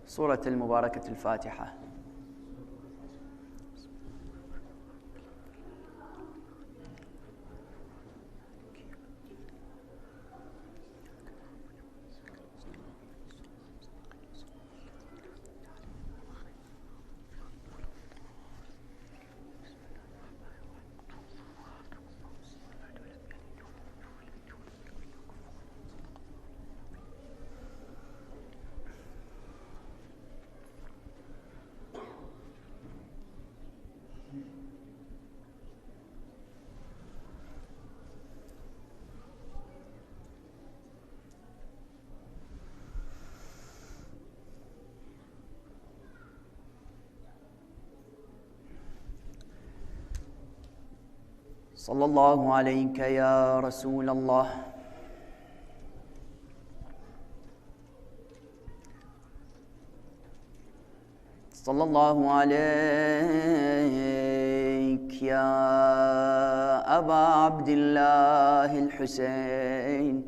سورة المباركة الفاتحة. صلى الله عليك يا رسول الله. صلى الله عليك يا أبا عبد الله الحسين.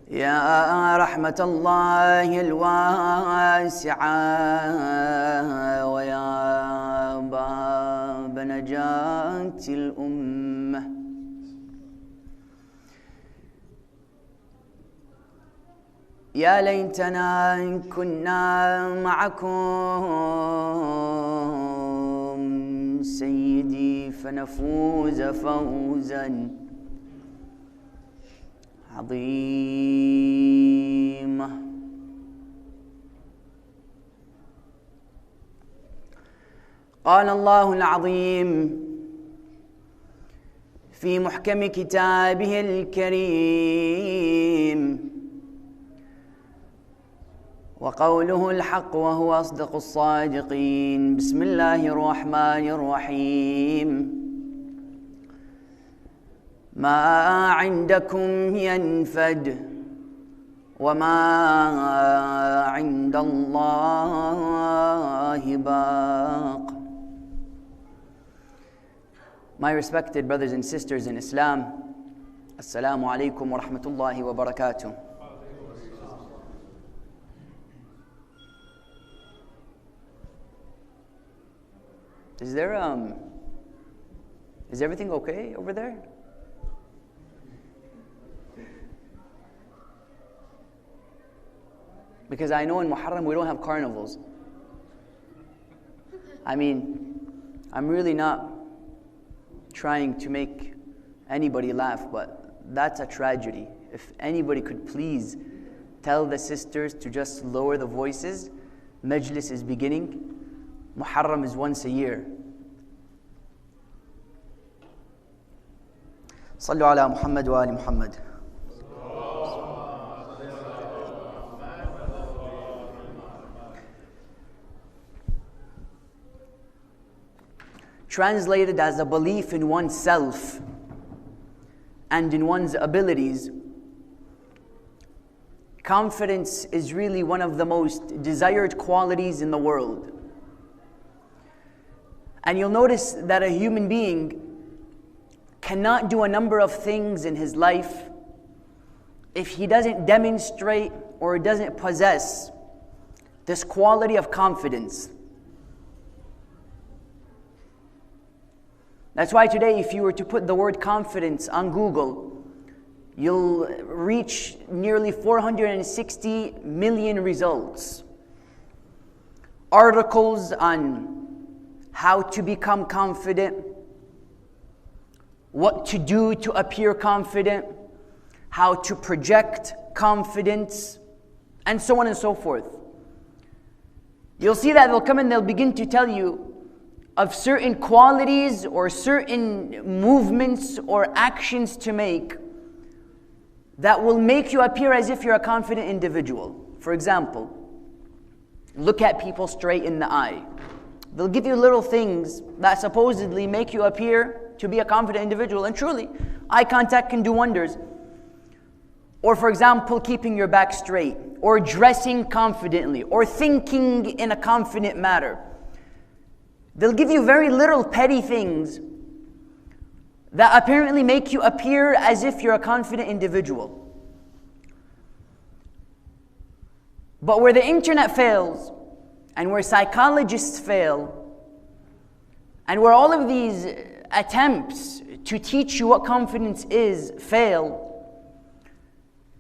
يا رحمة الله الواسعة ويا باب نجاة الأمة. يا ليتنا كنا معكم سيدي فنفوز فوزا عظيما. قال الله العظيم في محكم كتابه الكريم وقوله الحق وهو أصدق الصادقين. بسم الله الرحمن الرحيم. ما عندكم ينفد وما عند الله باق. My respected brothers and sisters in Islam, Assalamu alaikum wa rahmatullahi wa barakatuh. Is everything okay over there? Because I know in Muharram we don't have carnivals. I mean, I'm really not trying to make anybody laugh, but that's a tragedy. If anybody could please tell the sisters to just lower the voices. Majalis is beginning. Muharram is once a year. Sallu ala Muhammad wa ali Muhammad. Translated as a belief in oneself and in one's abilities, confidence is really one of the most desired qualities in the world. And you'll notice that a human being cannot do a number of things in his life if he doesn't demonstrate or doesn't possess this quality of confidence. That's why today, if you were to put the word confidence on Google, you'll reach nearly 460 million results. Articles on how to become confident, what to do to appear confident, how to project confidence, and so on and so forth. You'll see that they'll come and they'll begin to tell you of certain qualities or certain movements or actions to make that will make you appear as if you're a confident individual. For example, look at people straight in the eye. They'll give you little things that supposedly make you appear to be a confident individual, and truly, eye contact can do wonders. Or for example, keeping your back straight, or dressing confidently, or thinking in a confident manner. They'll give you very little petty things that apparently make you appear as if you're a confident individual. But where the internet fails, and where psychologists fail, and where all of these attempts to teach you what confidence is fail,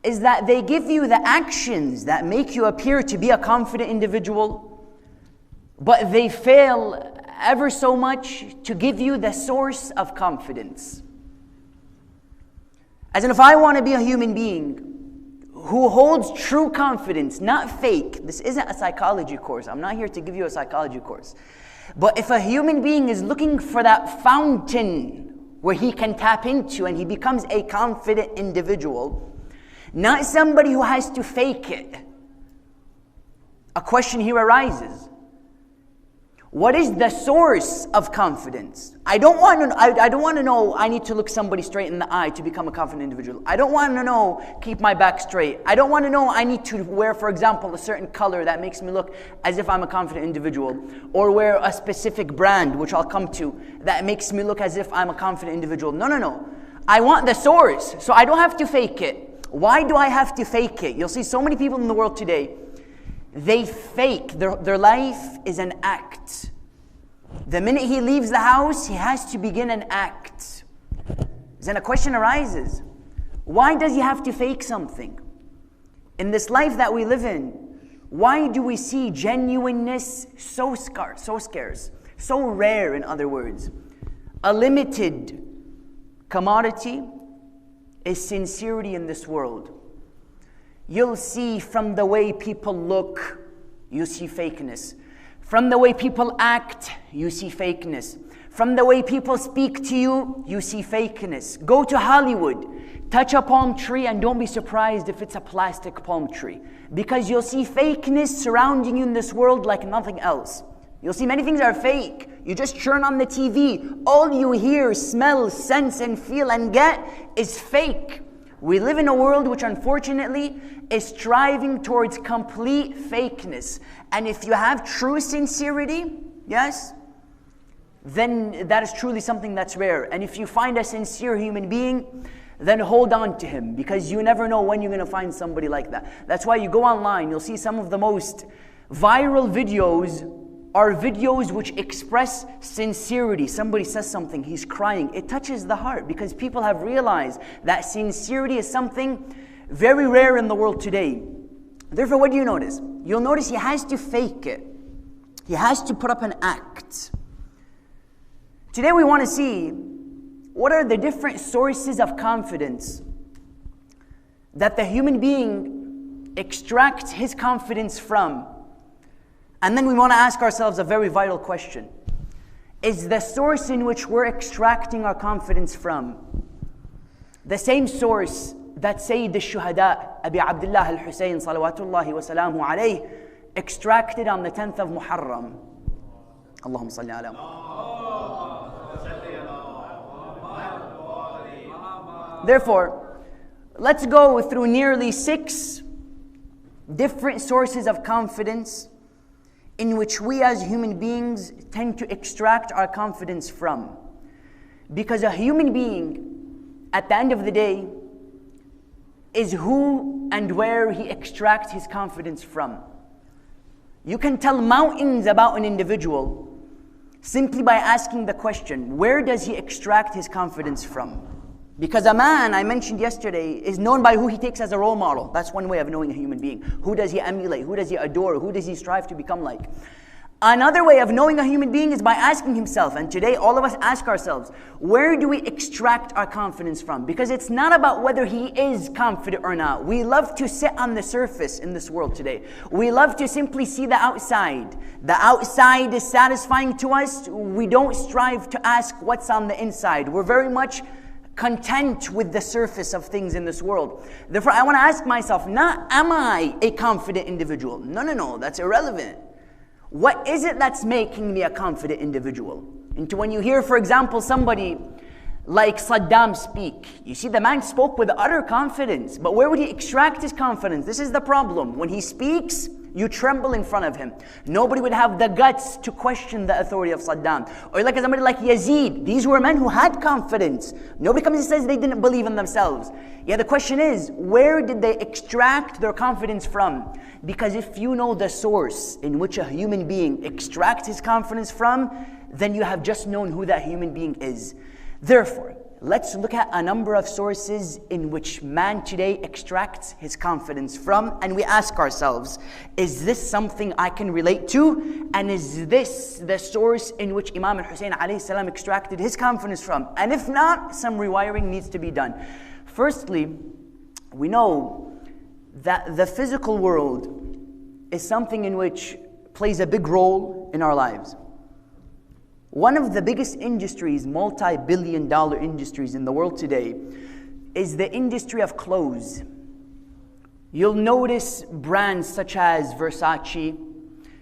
is that they give you the actions that make you appear to be a confident individual, but they fail ever so much to give you the source of confidence. As in, if I want to be a human being who holds true confidence, not fake. This isn't a psychology course. I'm not here to give you a psychology course. But if a human being is looking for that fountain where he can tap into and he becomes a confident individual, not somebody who has to fake it, a question here arises. What is the source of confidence? I don't want to know I need to look somebody straight in the eye to become a confident individual. I don't want to know keep my back straight. I don't want to know I need to wear, for example, a certain color that makes me look as if I'm a confident individual. Or wear a specific brand, which I'll come to, that makes me look as if I'm a confident individual. No. I want the source, so I don't have to fake it. Why do I have to fake it? You'll see so many people in the world today, they fake. Their life is an act. The minute he leaves the house, he has to begin an act. Then a question arises. Why does he have to fake something? In this life that we live in, why do we see genuineness so scarce, so rare, in other words? A limited commodity is sincerity in this world. You'll see from the way people look, you see fakeness. From the way people act, you see fakeness. From the way people speak to you, you see fakeness. Go to Hollywood, touch a palm tree, and don't be surprised if it's a plastic palm tree. Because you'll see fakeness surrounding you in this world like nothing else. You'll see many things are fake. You just turn on the TV. All you hear, smell, sense, and feel and get is fake. We live in a world which unfortunately is striving towards complete fakeness. And if you have true sincerity, yes, then that is truly something that's rare. And if you find a sincere human being, then hold on to him, because you never know when you're going to find somebody like that. That's why you go online, you'll see some of the most viral videos are videos which express sincerity. Somebody says something, he's crying. It touches the heart, because people have realized that sincerity is something very rare in the world today. Therefore, what do you notice? You'll notice he has to fake it. He has to put up an act. Today we want to see what are the different sources of confidence that the human being extracts his confidence from. And then we want to ask ourselves a very vital question. Is the source in which we're extracting our confidence from the same source that Sayyid al-Shuhada, Abi Abdullah al-Husayn, salawatullahi wa salamu alayhi, extracted on the 10th of Muharram? Allahumma salli ala Muhammad. Therefore, let's go through nearly 6 different sources of confidence in which we as human beings tend to extract our confidence from. Because a human being, at the end of the day, is who and where he extracts his confidence from. You can tell mountains about an individual simply by asking the question, where does he extract his confidence from? Because a man, I mentioned yesterday, is known by who he takes as a role model. That's one way of knowing a human being. Who does he emulate? Who does he adore? Who does he strive to become like? Another way of knowing a human being is by asking himself, and today all of us ask ourselves, where do we extract our confidence from? Because it's not about whether he is confident or not. We love to sit on the surface in this world today. We love to simply see the outside. The outside is satisfying to us. We don't strive to ask what's on the inside. We're very much content with the surface of things in this world. Therefore, I want to ask myself, not am I a confident individual? No, that's irrelevant. What is it that's making me a confident individual? And when you hear, for example, somebody like Saddam speak, you see the man spoke with utter confidence, but where would he extract his confidence? This is the problem. When he speaks, You tremble in front of him. Nobody would have the guts to question the authority of Saddam. Or like somebody like Yazid. These were men who had confidence. Nobody comes and says they didn't believe in themselves. Yeah, the question is, where did they extract their confidence from? Because if you know the source in which a human being extracts his confidence from, then you have just known who that human being is. Therefore, let's look at a number of sources in which man today extracts his confidence from, and we ask ourselves, is this something I can relate to? And is this the source in which Imam al-Husaini alayhi salam extracted his confidence from? And if not, some rewiring needs to be done. Firstly, we know that the physical world is something in which plays a big role in our lives. One of the biggest industries, multi-billion-dollar industries in the world today, is the industry of clothes. You'll notice brands such as Versace,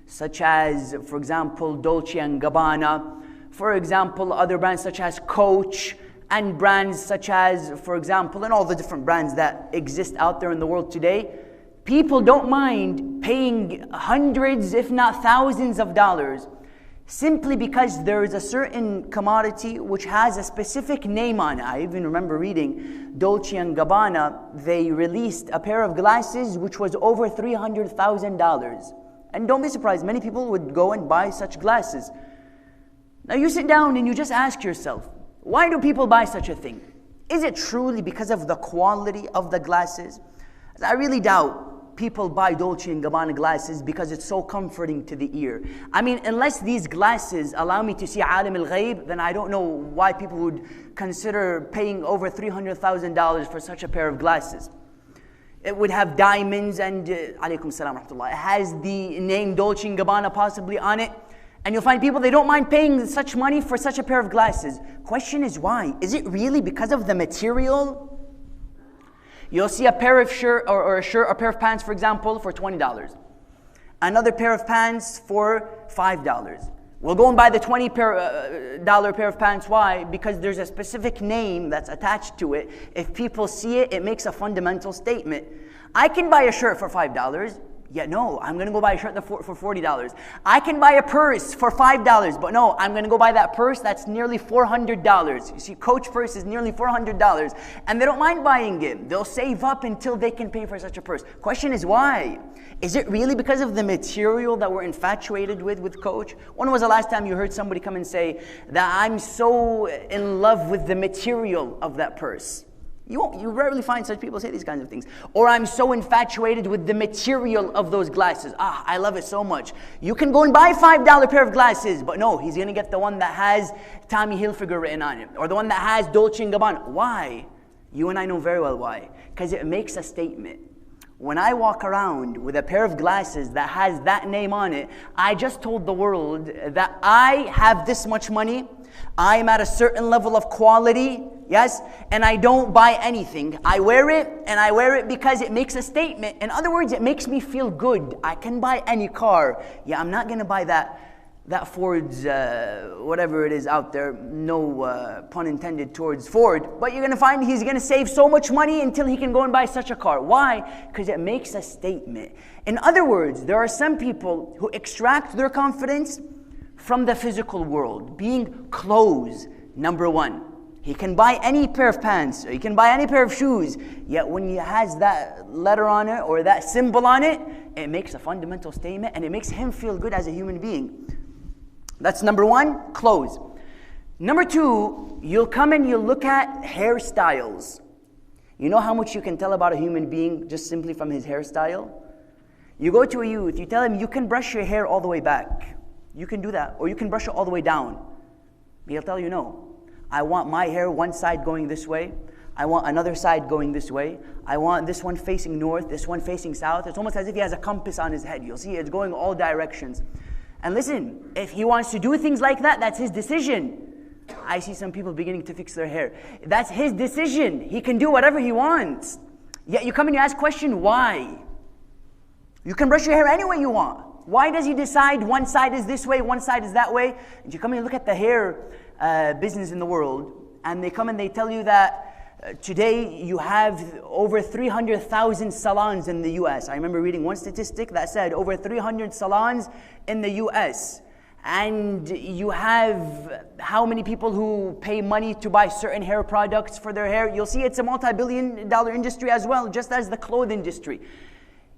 such as, for example, Dolce & Gabbana, for example, other brands such as Coach, and brands such as, for example, and all the different brands that exist out there in the world today. People don't mind paying hundreds, if not thousands of dollars, simply because there is a certain commodity which has a specific name on it. I even remember reading Dolce & Gabbana, they released a pair of glasses which was over $300,000. And don't be surprised, many people would go and buy such glasses. Now you sit down and you just ask yourself, why do people buy such a thing? Is it truly because of the quality of the glasses? I really doubt people buy Dolce & Gabbana glasses because it's so comforting to the ear. I mean, unless these glasses allow me to see alim al-ghayb, then I don't know why people would consider paying over $300,000 for such a pair of glasses. It would have diamonds and, alaykum salam wa rahmatullah, it has the name Dolce & Gabbana possibly on it. And you'll find people, they don't mind paying such money for such a pair of glasses. Question is why? Is it really because of the material? You'll see a pair of shirt or a shirt or a pair of pants, for example, for $20. Another pair of pants for $5. We'll go and buy the $20 pair of pants. Why? Because there's a specific name that's attached to it. If people see it, it makes a fundamental statement. I can buy a shirt for $5. Yeah, no, I'm going to go buy a shirt for $40. I can buy a purse for $5, but no, I'm going to go buy that purse that's nearly $400. You see, Coach purse is nearly $400, and they don't mind buying it. They'll save up until they can pay for such a purse. Question is why? Is it really because of the material that we're infatuated with Coach? When was the last time you heard somebody come and say that I'm so in love with the material of that purse? You rarely find such people say these kinds of things. Or I'm so infatuated with the material of those glasses. I love it so much. You can go and buy a $5 pair of glasses, but no, he's going to get the one that has Tommy Hilfiger written on it, or the one that has Dolce & Gabbana. Why? You and I know very well why. Because it makes a statement. When I walk around with a pair of glasses that has that name on it, I just told the world that I have this much money, I'm at a certain level of quality, yes, and I don't buy anything. I wear it, and I wear it because it makes a statement. In other words, it makes me feel good. I can buy any car. Yeah, I'm not going to buy that Ford's, whatever it is out there, no pun intended towards Ford, but you're going to find he's going to save so much money until he can go and buy such a car. Why? Because it makes a statement. In other words, there are some people who extract their confidence from the physical world, being clothes, number one. He can buy any pair of pants, or he can buy any pair of shoes, yet when he has that letter on it or that symbol on it, it makes a fundamental statement and it makes him feel good as a human being. That's number one, clothes. Number two, you'll come and you'll look at hairstyles. You know how much you can tell about a human being just simply from his hairstyle? You go to a youth, you tell him you can brush your hair all the way back. You can do that, or you can brush it all the way down. He'll tell you no. I want my hair one side going this way. I want another side going this way. I want this one facing north, this one facing south. It's almost as if he has a compass on his head. You'll see it's going all directions. And listen, if he wants to do things like that, that's his decision. I see some people beginning to fix their hair. That's his decision. He can do whatever he wants. Yet you come and you ask question, why? You can brush your hair any way you want. Why does he decide one side is this way, one side is that way? And you come and look at the hair business in the world, and they come and they tell you that Today, you have over 300,000 salons in the US. I remember reading one statistic that said over 300 salons in the US. And you have how many people who pay money to buy certain hair products for their hair. You'll see it's a multi-billion-dollar industry as well, just as the clothing industry.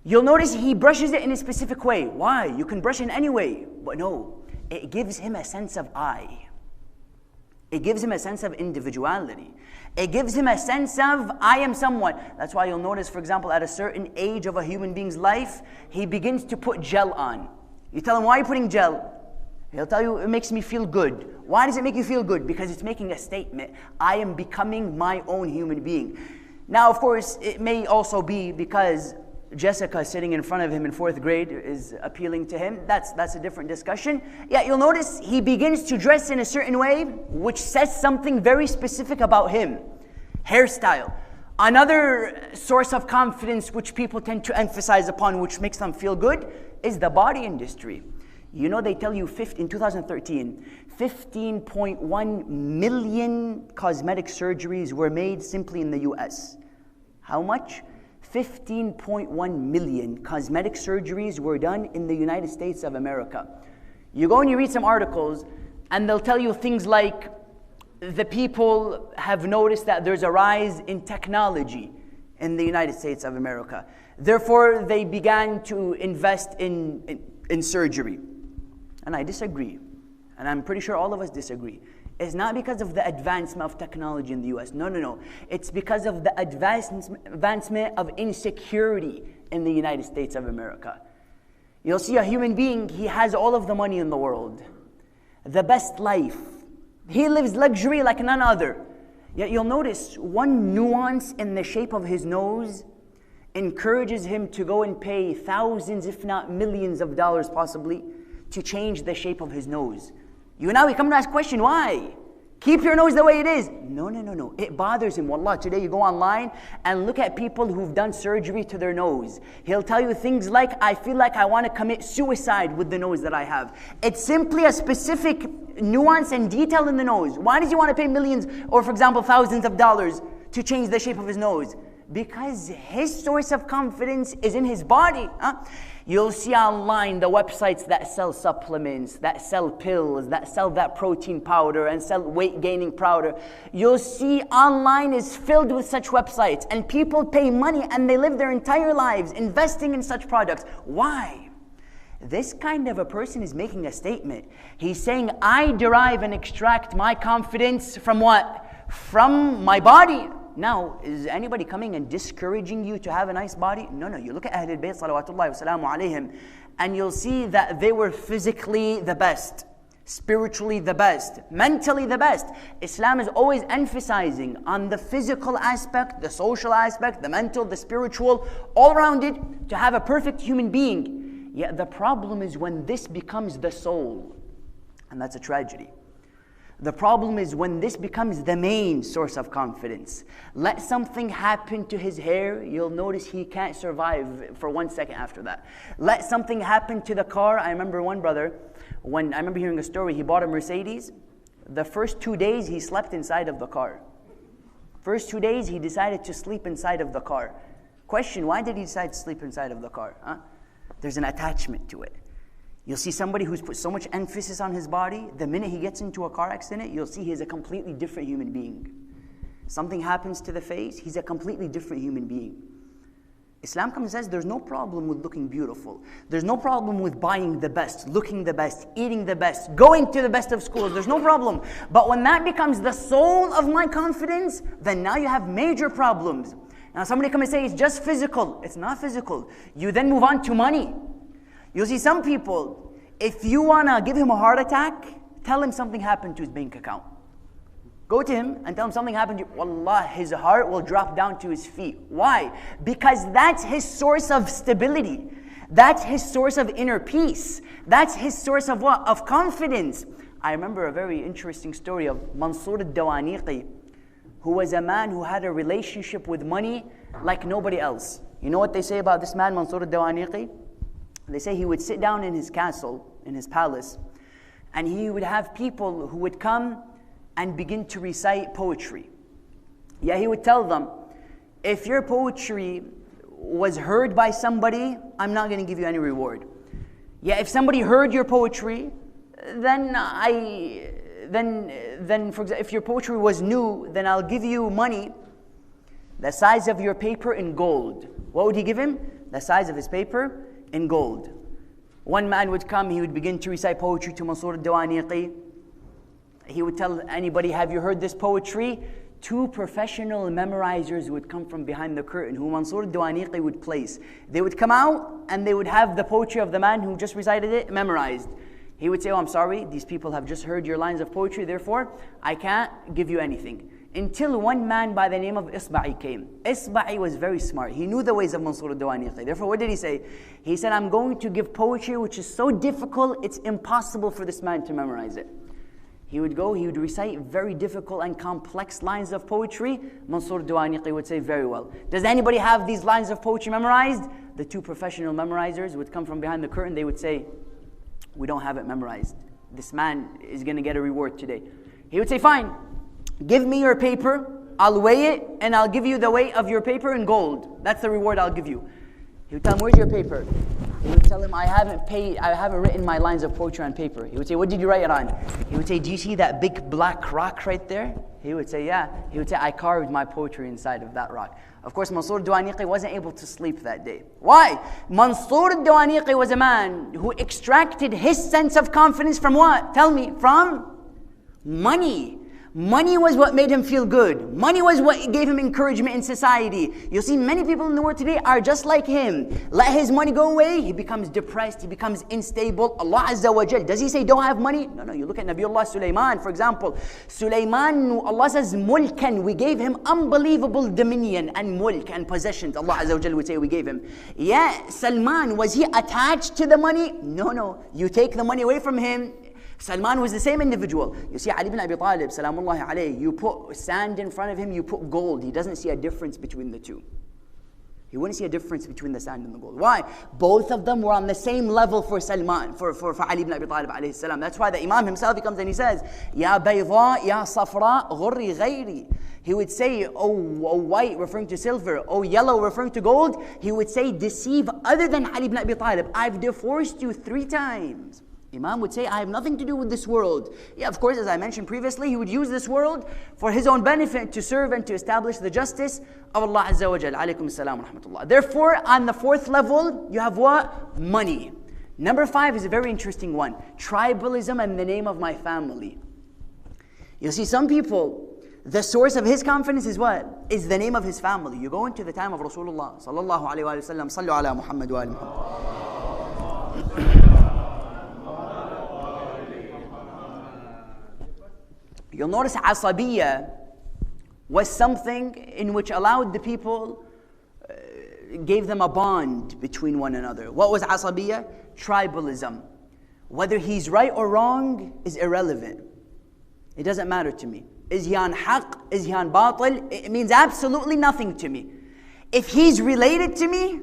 You'll notice he brushes it in a specific way. Why? You can brush in any way. But no, it gives him a sense of I. It gives him a sense of individuality. It gives him a sense of, I am someone. That's why you'll notice, for example, at a certain age of a human being's life, he begins to put gel on. You tell him, why are you putting gel? He'll tell you, it makes me feel good. Why does it make you feel good? Because it's making a statement. I am becoming my own human being. Now, of course, it may also be because Jessica sitting in front of him in 4th grade is appealing to him. That's a different discussion. Yeah, you'll notice he begins to dress in a certain way, which says something very specific about him. Hairstyle. Another source of confidence which people tend to emphasize upon, which makes them feel good, is the body industry. You know, they tell you in 2013, 15.1 million cosmetic surgeries were made simply in the US. How much? 15.1 million cosmetic surgeries were done in the United States of America. You go and you read some articles, and they'll tell you things like, the people have noticed that there's a rise in technology in the United States of America. Therefore, they began to invest in surgery. And I disagree. And I'm pretty sure all of us disagree. It's not because of the advancement of technology in the US. No, no, no. It's because of the advancement of insecurity in the United States of America. You'll see a human being, he has all of the money in the world, the best life. He lives luxury like none other. Yet you'll notice one nuance in the shape of his nose encourages him to go and pay thousands, if not millions of dollars possibly, to change the shape of his nose. You now we come to ask question, why? Keep your nose the way it is. No, no, no, no. It bothers him. Wallah, today you go online and look at people who've done surgery to their nose. He'll tell you things like, I feel like I want to commit suicide with the nose that I have. It's simply a specific nuance and detail in the nose. Why does he want to pay millions or, for example, thousands of dollars to change the shape of his nose? Because his source of confidence is in his body. You'll see online the websites that sell supplements, that sell pills, that sell that protein powder and sell weight gaining powder. You'll see online is filled with such websites, and people pay money and they live their entire lives investing in such products. Why? This kind of a person is making a statement. He's saying, I derive and extract my confidence from what? From my body. Now, is anybody coming and discouraging you to have a nice body? No, no. You look at Ahlul Bayt, salawatullahi wa salamu alayhim, and you'll see that they were physically the best, spiritually the best, mentally the best. Islam is always emphasizing on the physical aspect, the social aspect, the mental, the spiritual, all around it, to have a perfect human being. Yet the problem is when this becomes the soul, and that's a tragedy. The problem is when this becomes the main source of confidence. Let something happen to his hair, you'll notice he can't survive for 1 second after that. Let something happen to the car. I remember one brother, when I remember hearing a story, he bought a Mercedes. The first 2 days he slept inside of the car. First 2 days he decided to sleep inside of the car. Question, why did he decide to sleep inside of the car? There's an attachment to it. You'll see somebody who's put so much emphasis on his body, the minute he gets into a car accident, you'll see he's a completely different human being. Something happens to the face, he's a completely different human being. Islam comes and says there's no problem with looking beautiful. There's no problem with buying the best, looking the best, eating the best, going to the best of schools. There's no problem. But when that becomes the soul of my confidence, then now you have major problems. Now somebody come and say it's just physical. It's not physical. You then move on to money. You'll see some people, if you want to give him a heart attack, tell him something happened to his bank account. Go to him and tell him something happened to you. Wallah, his heart will drop down to his feet. Why? Because that's his source of stability. That's his source of inner peace. That's his source of what? Of confidence. I remember a very interesting story of Mansur al-Dawaniqi, who was a man who had a relationship with money like nobody else. You know what they say about this man, Mansur al-Dawaniqi? They say he would sit down in his castle, in his palace, and he would have people who would come and begin to recite poetry. Yeah, he would tell them, if your poetry was heard by somebody, I'm not going to give you any reward. Yeah, if somebody heard your poetry, then for example, if your poetry was new, then I'll give you money the size of your paper in gold. What would he give him? The size of his paper in gold. One man would come, he would begin to recite poetry to Mansur al-Dawaniqi. He would tell anybody, have you heard this poetry? 2 professional memorizers would come from behind the curtain who Mansur al-Dawaniqi would place. They would come out and they would have the poetry of the man who just recited it memorized. He would say, oh, I'm sorry, these people have just heard your lines of poetry, therefore I can't give you anything. Until one man by the name of Isba'i came. Isba'i was very smart. He knew the ways of Mansur al-Dawaniqi. Therefore, what did he say? He said, I'm going to give poetry which is so difficult, it's impossible for this man to memorize it. He would go, he would recite very difficult and complex lines of poetry. Mansur al-Dawaniqi would say, very well. Does anybody have these lines of poetry memorized? The 2 professional memorizers would come from behind the curtain. They would say, we don't have it memorized. This man is going to get a reward today. He would say, fine, give me your paper, I'll weigh it, and I'll give you the weight of your paper in gold. That's the reward I'll give you. He would tell him, where's your paper? He would tell him, I haven't written my lines of poetry on paper. He would say, what did you write it on? He would say, do you see that big black rock right there? He would say, yeah. He would say, I carved my poetry inside of that rock. Of course, Mansur al-Dawaniqi wasn't able to sleep that day. Why? Mansur al-Dawaniqi was a man who extracted his sense of confidence from what? Tell me, from money. Money was what made him feel good. Money was what gave him encouragement in society. You'll see many people in the world today are just like him. Let his money go away, he becomes depressed, he becomes unstable. Allah Azza wa Jal, does he say don't have money? No, you look at Nabiullah Sulaiman, for example. Sulaiman, Allah says mulkan, we gave him unbelievable dominion and mulk and possessions. Allah Azza wa Jal would say we gave him. Yeah, Salman, was he attached to the money? No, you take the money away from him. Salman was the same individual. You see Ali ibn Abi Talib, salamullahi alayhi, you put sand in front of him, you put gold. He doesn't see a difference between the two. He wouldn't see a difference between the sand and the gold. Why? Both of them were on the same level for Salman, for Ali ibn Abi Talib alayhi salam. That's why the Imam himself, he comes and he says, Ya bayda, ya safra, ghurri ghayri. He would say, oh white, referring to silver, oh yellow, referring to gold. He would say, deceive other than Ali ibn Abi Talib. I've divorced you 3 times. Imam would say, I have nothing to do with this world. Yeah, of course, as I mentioned previously, he would use this world for his own benefit to serve and to establish the justice of Allah Azza wa Jal. Alaykum as-salam wa rahmatullah. Therefore, on the 4th level, you have what? Money. Number 5 is a very interesting one. Tribalism and the name of my family. You see, some people, the source of his confidence is what? Is the name of his family. You go into the time of Rasulullah sallallahu alayhi wa sallam, sallu ala Muhammad wa ala Muhammad. You'll notice asabiyya was something in which allowed the people, gave them a bond between one another. What was asabiyya? Tribalism. Whether he's right or wrong is irrelevant. It doesn't matter to me. Is he on haqq? Is he on batil? It means absolutely nothing to me. If he's related to me,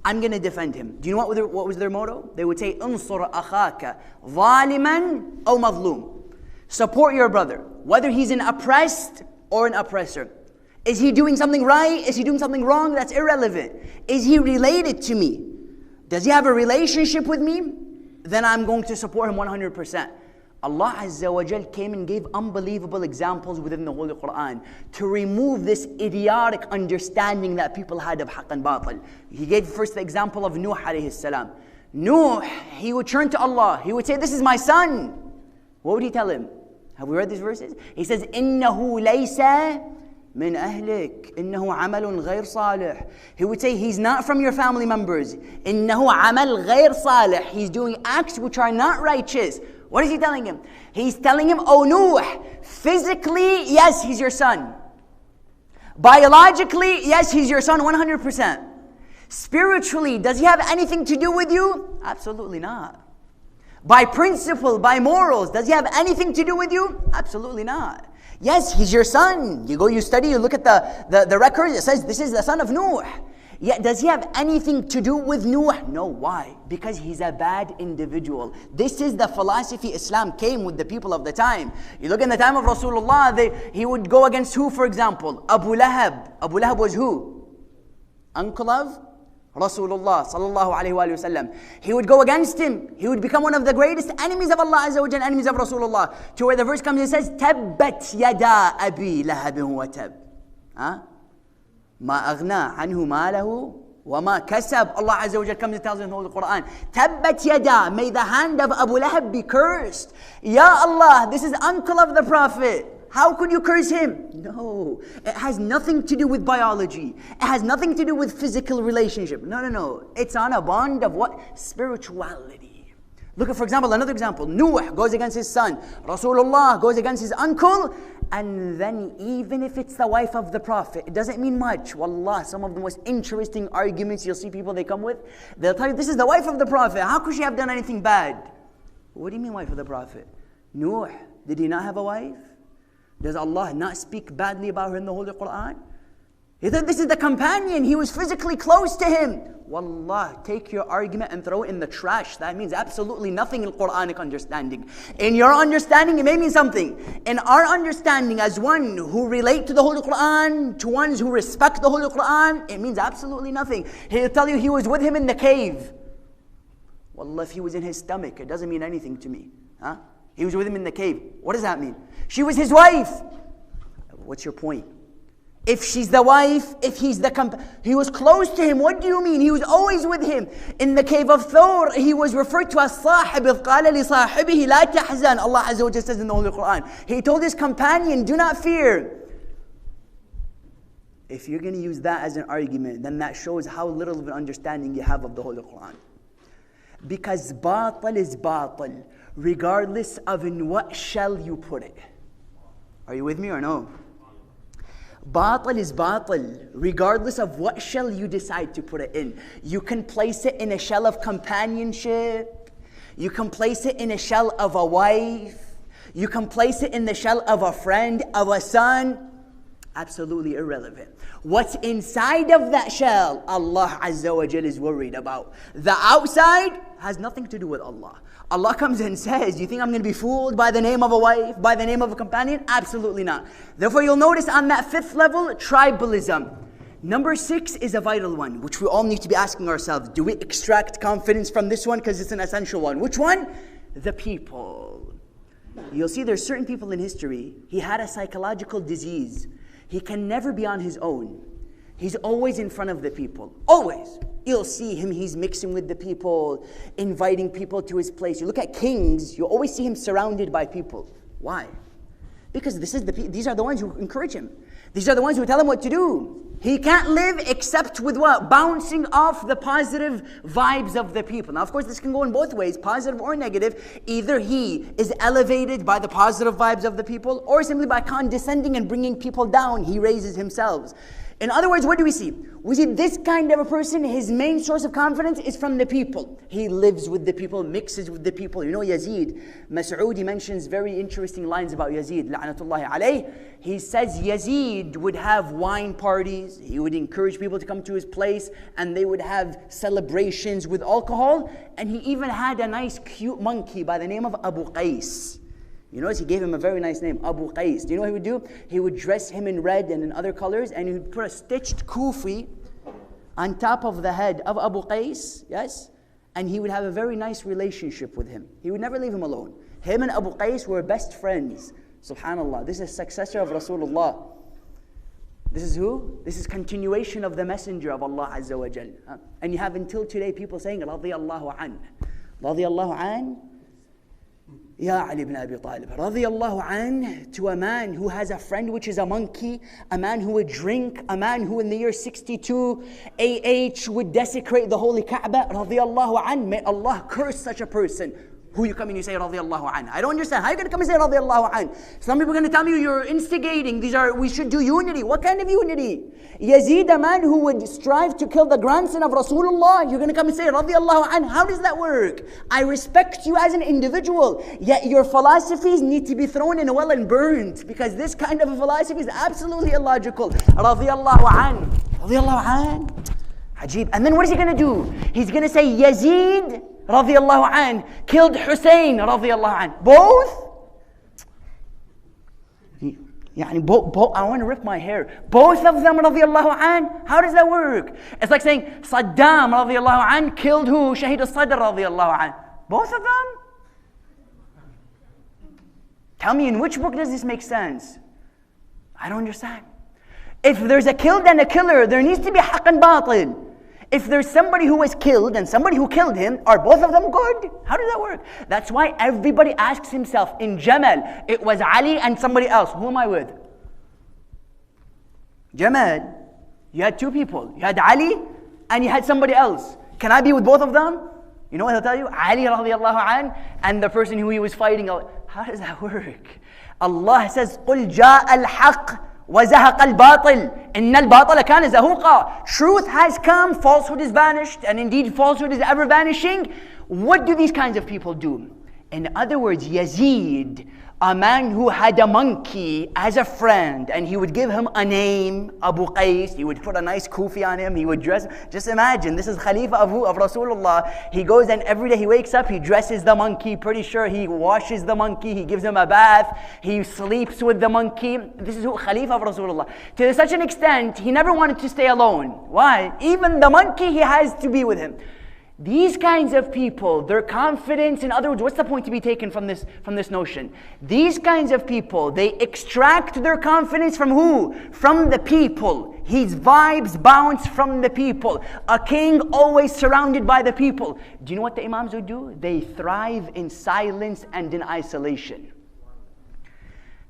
I'm going to defend him. Do you know what was their motto? They would say, "Unsur akhaka zaliman aw mazlum." Support your brother, whether he's an oppressed or an oppressor. Is he doing something right? Is he doing something wrong? That's irrelevant. Is he related to me? Does he have a relationship with me? Then I'm going to support him 100%. Allah Azza wa Jal came and gave unbelievable examples within the Holy Quran to remove this idiotic understanding that people had of haqq and batil. He gave first the example of Nuh alayhi salam. Nuh, he would turn to Allah. He would say, this is my son. What would he tell him? Have we read these verses? He says, إِنَّهُ لَيْسَ مِنْ أَهْلِكَ إِنَّهُ عَمَلٌ غَيْرٌ صَالِحٌ. He would say, he's not from your family members. إِنَّهُ عَمَلٌ غَيْرٌ صَالِحٌ. He's doing acts which are not righteous. What is he telling him? He's telling him, oh Nuh, physically, yes, he's your son. Biologically, yes, he's your son 100%. Spiritually, does he have anything to do with you? Absolutely not. By principle, by morals, does he have anything to do with you? Absolutely not. Yes, he's your son. You go, you study, you look at the records, it says this is the son of Nuh. Yet does he have anything to do with Nuh? No, why? Because he's a bad individual. This is the philosophy Islam came with the people of the time. You look in the time of Rasulullah, he would go against who, for example? Abu Lahab. Abu Lahab was who? Uncle of Rasulullah sallallahu alayhi wa sallam. He would go against him. He would become one of the greatest enemies of Allah Azza wa Jalla, enemies of Rasulullah. To where the verse comes and says, Tabbat yada abi lahabin wa tab. Ma aghna anhu malahu wa ma kasab. Allah Azza wa Jalla comes and tells us in the Holy Quran, Tabbat yada, may the hand of Abu Lahab be cursed. Ya Allah, this is uncle of the Prophet. How could you curse him? No, it has nothing to do with biology. It has nothing to do with physical relationship. No. It's on a bond of what? Spirituality. Look at, for example, another example. Nuh goes against his son. Rasulullah goes against his uncle. And then even if it's the wife of the Prophet, it doesn't mean much. Wallah, some of the most interesting arguments you'll see people they come with. They'll tell you, this is the wife of the Prophet. How could she have done anything bad? What do you mean wife of the Prophet? Nuh, did he not have a wife? Does Allah not speak badly about her in the Holy Quran? He said, this is the companion. He was physically close to him. Wallah, take your argument and throw it in the trash. That means absolutely nothing in Quranic understanding. In your understanding, it may mean something. In our understanding, as one who relate to the Holy Quran, to ones who respect the Holy Quran, it means absolutely nothing. He'll tell you he was with him in the cave. Wallah, if he was in his stomach, it doesn't mean anything to me. He was with him in the cave. What does that mean? She was his wife. What's your point? If she's the wife, if he's the he was close to him, what do you mean? He was always with him. In the cave of Thawr, he was referred to as Sahib. إِذْ قَالَ لِصَاحِبِهِ لَا تَحْزَنْ. Allah Azza wa Jalla says in the Holy Quran, He told his companion, do not fear. If you're going to use that as an argument, then that shows how little of an understanding you have of the Holy Quran. Because batal is batal, regardless of in what shell you put it. Are you with me or no? Batal is batal, regardless of what shell you decide to put it in. You can place it in a shell of companionship. You can place it in a shell of a wife. You can place it in the shell of a friend, of a son. Absolutely irrelevant. What's inside of that shell, Allah Azza wa Jal is worried about. The outside has nothing to do with Allah. Allah comes and says, you think I'm going to be fooled by the name of a wife, by the name of a companion? Absolutely not. Therefore, you'll notice on that fifth level, tribalism. Number 6 is a vital one, which we all need to be asking ourselves. Do we extract confidence from this one? Because it's an essential one. Which one? The people. You'll see there's certain people in history, he had a psychological disease. He can never be on his own. He's always in front of the people. Always. You'll see him, he's mixing with the people, inviting people to his place. You look at kings, you always see him surrounded by people. Why? Because these are the ones who encourage him. These are the ones who tell him what to do. He can't live except with what? Bouncing off the positive vibes of the people. Now, of course, this can go in both ways, positive or negative. Either he is elevated by the positive vibes of the people, or simply by condescending and bringing people down, he raises himself. In other words, what do we see? We see this kind of a person, his main source of confidence is from the people. He lives with the people, mixes with the people. You know Yazid, Mas'udi mentions very interesting lines about Yazid, la'natullahi alayh. He says Yazid would have wine parties, he would encourage people to come to his place, and they would have celebrations with alcohol, and he even had a nice cute monkey by the name of Abu Qais. You notice he gave him a very nice name, Abu Qais. Do you know what he would do? He would dress him in red and in other colors, and he would put a stitched kufi on top of the head of Abu Qais, yes? And he would have a very nice relationship with him. He would never leave him alone. Him and Abu Qais were best friends. Subhanallah, this is successor of Rasulullah. This is who? This is continuation of the messenger of Allah Azza wa Jal. And you have until today people saying, radiyallahu an. Radiyallahu an. Ya Ali ibn Abi Talib, radiyallahu an, to a man who has a friend which is a monkey, a man who would drink, a man who in the year 62 AH would desecrate the holy Kaaba, radiyallahu an. May Allah curse such a person. Who you come and you say radiyallahu an? I don't understand. How are you going to come and say radiyallahu an? Some people are going to tell me you're instigating. We should do unity. What kind of unity? Yazid, a man who would strive to kill the grandson of Rasulullah, you're going to come and say radiyallahu an? How does that work? I respect you as an individual, yet your philosophies need to be thrown in a well and burned, because this kind of a philosophy is absolutely illogical. Radiyallahu an. Radiyallahu an. Ajib. And then what is he going to do? He's going to say Yazid radiallahu an killed Hussein radiallahu an. Both? I want to rip my hair. Both of them radiallahu an? How does that work? It's like saying Saddam radiallahu an killed who? Shahid al-Sadr radiallahu an. Both of them? Tell me, in which book does this make sense? I don't understand. If there's a killed and a killer, there needs to be haqq and batil. If there's somebody who was killed and somebody who killed him, are both of them good? How does that work? That's why everybody asks himself, in Jamal, it was Ali and somebody else. Who am I with? Jamal, you had two people. You had Ali and you had somebody else. Can I be with both of them? You know what he'll tell you? Ali radiallahu an and the person who he was fighting. How does that work? Allah says, قُلْ جَاءَ الْحَقِّ وَزَهَقَ الْبَاطِلِ إِنَّ الْبَاطِلَ كَانَ زَهُوقًا. Truth has come, falsehood is vanished, and indeed falsehood is ever vanishing. What do these kinds of people do? In other words, Yazid, a man who had a monkey as a friend, and he would give him a name, Abu Qais, he would put a nice kufi on him, he would dress, just imagine, this is Khalifa of Rasulullah, he goes and every day he wakes up, he dresses the monkey, pretty sure he washes the monkey, he gives him a bath, he sleeps with the monkey. This is who Khalifa of Rasulullah. To such an extent, he never wanted to stay alone. Why? Even the monkey, he has to be with him. These kinds of people, their confidence, in other words, what's the point to be taken from this notion? These kinds of people, they extract their confidence from who? From the people. His vibes bounce from the people. A king always surrounded by the people. Do you know what the imams would do? They thrive in silence and in isolation.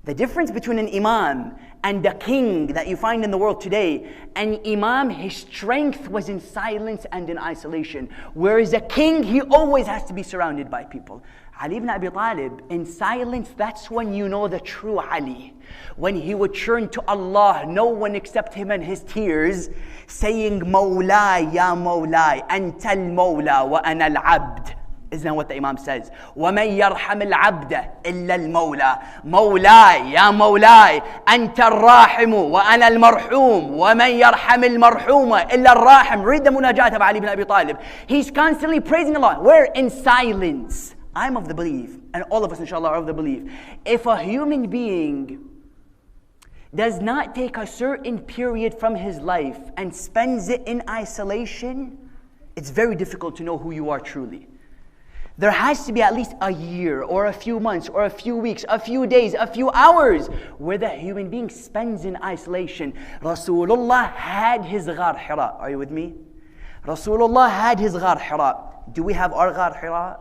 The difference between an imam and a king that you find in the world today, an imam, his strength was in silence and in isolation. Whereas a king, he always has to be surrounded by people. Ali ibn Abi Talib, in silence, that's when you know the true Ali. When he would turn to Allah, no one except him and his tears, saying, Mawlai, ya Mawlai, anta al-Mawla wa ana al-Abd. Isn't that what the Imam says? وَمَنْ يَرْحَمِ الْعَبْدَ إِلَّا الْمَوْلَى مَوْلَاي يَا مَوْلَاي أَنْتَ الرَّاحِمُ وَأَنَا الْمَرْحُومُ وَمَنْ يَرْحَمِ الْمَرْحُومَ إِلَّا الرَّاحِمُ. Read the munajat of Ali ibn Abi Talib. He's constantly praising Allah. Where? In silence. I'm of the belief, and all of us inshallah are of the belief, if a human being does not take a certain period from his life and spends it in isolation, it's very difficult to know who you are truly. There has to be at least a year or a few months or a few weeks, a few days, a few hours where the human being spends in isolation. Rasulullah had his Ghar Hira. Are you with me? Rasulullah had his Ghar Hira. Do we have our Ghar Hira?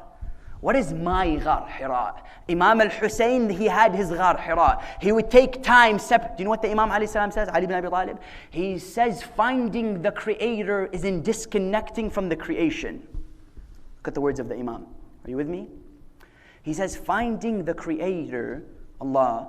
What is my Ghar Hira? Imam al-Husayn, he had his Ghar Hira. He would take time separate. Do you know what the Imam alayhi salam says? Ali ibn Abi Talib? He says finding the Creator is in disconnecting from the creation. Look at the words of the Imam. Are you with me? He says finding the Creator, Allah,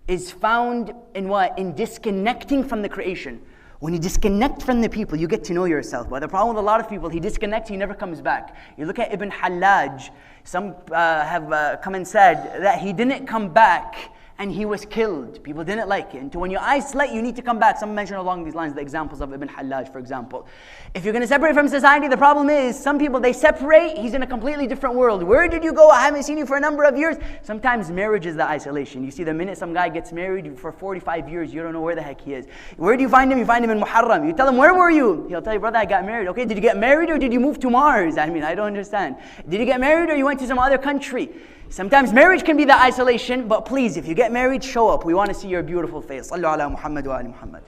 is found in what? In disconnecting from the creation. When you disconnect from the people, you get to know yourself. But the problem with a lot of people, he disconnects, he never comes back. You look at Ibn Hallaj, some have come and said that he didn't come back and he was killed. People didn't like it. And when you isolate, you need to come back. Some mention along these lines the examples of Ibn Hallaj, for example. If you're going to separate from society, the problem is some people, they separate, he's in a completely different world. Where did you go? I haven't seen you for a number of years. Sometimes marriage is the isolation. You see, the minute some guy gets married for 45 years, you don't know where the heck he is. Where do you find him? You find him in Muharram. You tell him, where were you? He'll tell you, brother, I got married. Okay, did you get married or did you move to Mars? I mean, I don't understand. Did you get married or you went to some other country? Sometimes marriage can be the isolation, but please, if you get married, show up. We want to see your beautiful face. Sallu ala Muhammad wa ali Muhammad.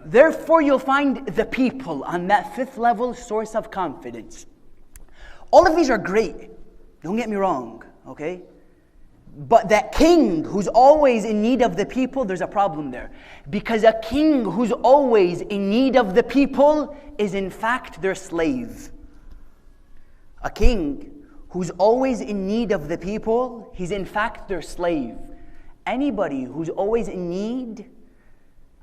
Therefore, you'll find the people on that fifth level source of confidence. All of these are great. Don't get me wrong, okay? But that king who's always in need of the people, there's a problem there. Because a king who's always in need of the people is in fact their slave. A king who's always in need of the people, he's in fact their slave. Anybody who's always in need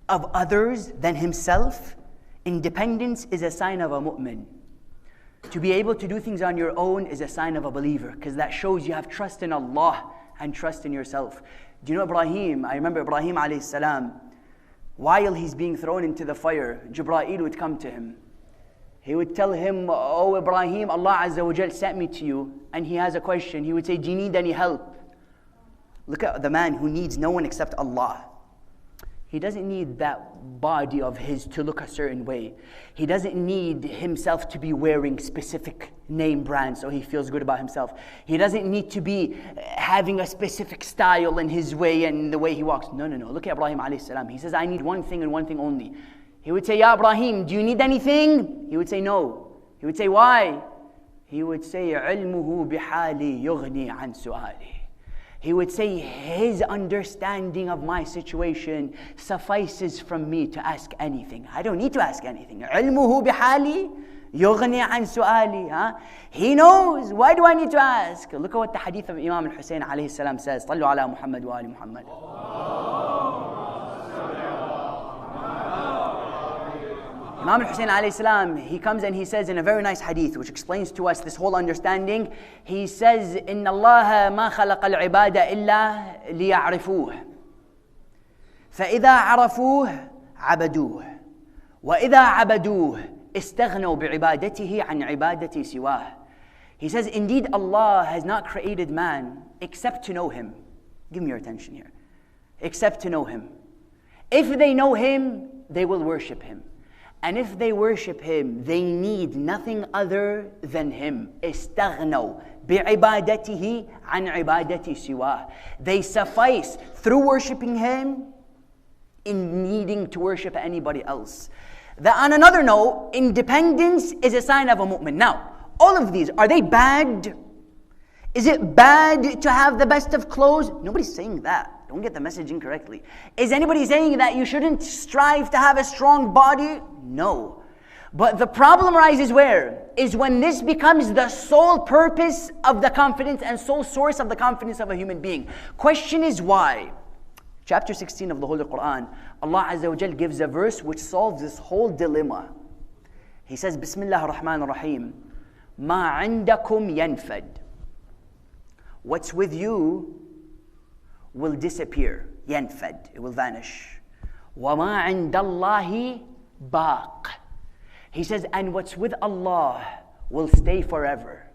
of others than himself, independence is a sign of a mu'min. To be able to do things on your own is a sign of a believer, because that shows you have trust in Allah and trust in yourself. Do you know Ibrahim? I remember Ibrahim alayhi salam, while he's being thrown into the fire, Jibreel would come to him. He would tell him, "Oh Ibrahim, Allah Azza wa Jal sent me to you, and He has a question." He would say, "Do you need any help?" Look at the man who needs no one except Allah. He doesn't need that body of his to look a certain way. He doesn't need himself to be wearing specific name brands so he feels good about himself. He doesn't need to be having a specific style in his way and the way he walks. No. Look at Ibrahim alayhi salam. He says, "I need one thing and one thing only." He would say, "Ya Ibrahim, do you need anything?" He would say, "No." He would say, "Why?" He would say, "علمه بحالي يغني عن سؤالي." He would say, his understanding of my situation suffices from me to ask anything. I don't need to ask anything. علمه بحالي يغني عن سؤالي. He knows. Why do I need to ask? Look at what the hadith of Imam Al-Husaini alayhi salam says. صلوا على محمد وآل محمد. Imam Al-Husaini alayhi salam, he comes and he says in a very nice hadith which explains to us this whole understanding. He says, إِنَّ اللَّهَ مَا خَلَقَ الْعِبَادَ إِلَّا لِيَعْرِفُوهُ فَإِذَا عَرَفُوهُ عَبَدُوهُ وَإِذَا عَبَدُوهُ استغنوا بعبادته عن عبادة سواه. He says, indeed Allah has not created man except to know Him. Give me your attention here. Except to know Him. If they know Him, they will worship Him. And if they worship Him, they need nothing other than Him. استغنوا بعبادته عن عبادة سواه. They suffice through worshiping Him in needing to worship anybody else. That on another note, independence is a sign of a mu'min. Now, all of these, are they bad? Is it bad to have the best of clothes? Nobody's saying that. Don't get the message incorrectly. Is anybody saying that you shouldn't strive to have a strong body? No. But the problem arises where? Is when this becomes the sole purpose of the confidence and sole source of the confidence of a human being. Question is why? Chapter 16 of the Holy Quran, Allah Azza wa Jal gives a verse which solves this whole dilemma. He says, Bismillah ar-Rahman ar-Rahim, Ma عندكم ينفد. What's with you will disappear. ينفد, it will vanish. وَمَا عِنْدَ اللَّهِ باق. He says, and what's with Allah will stay forever.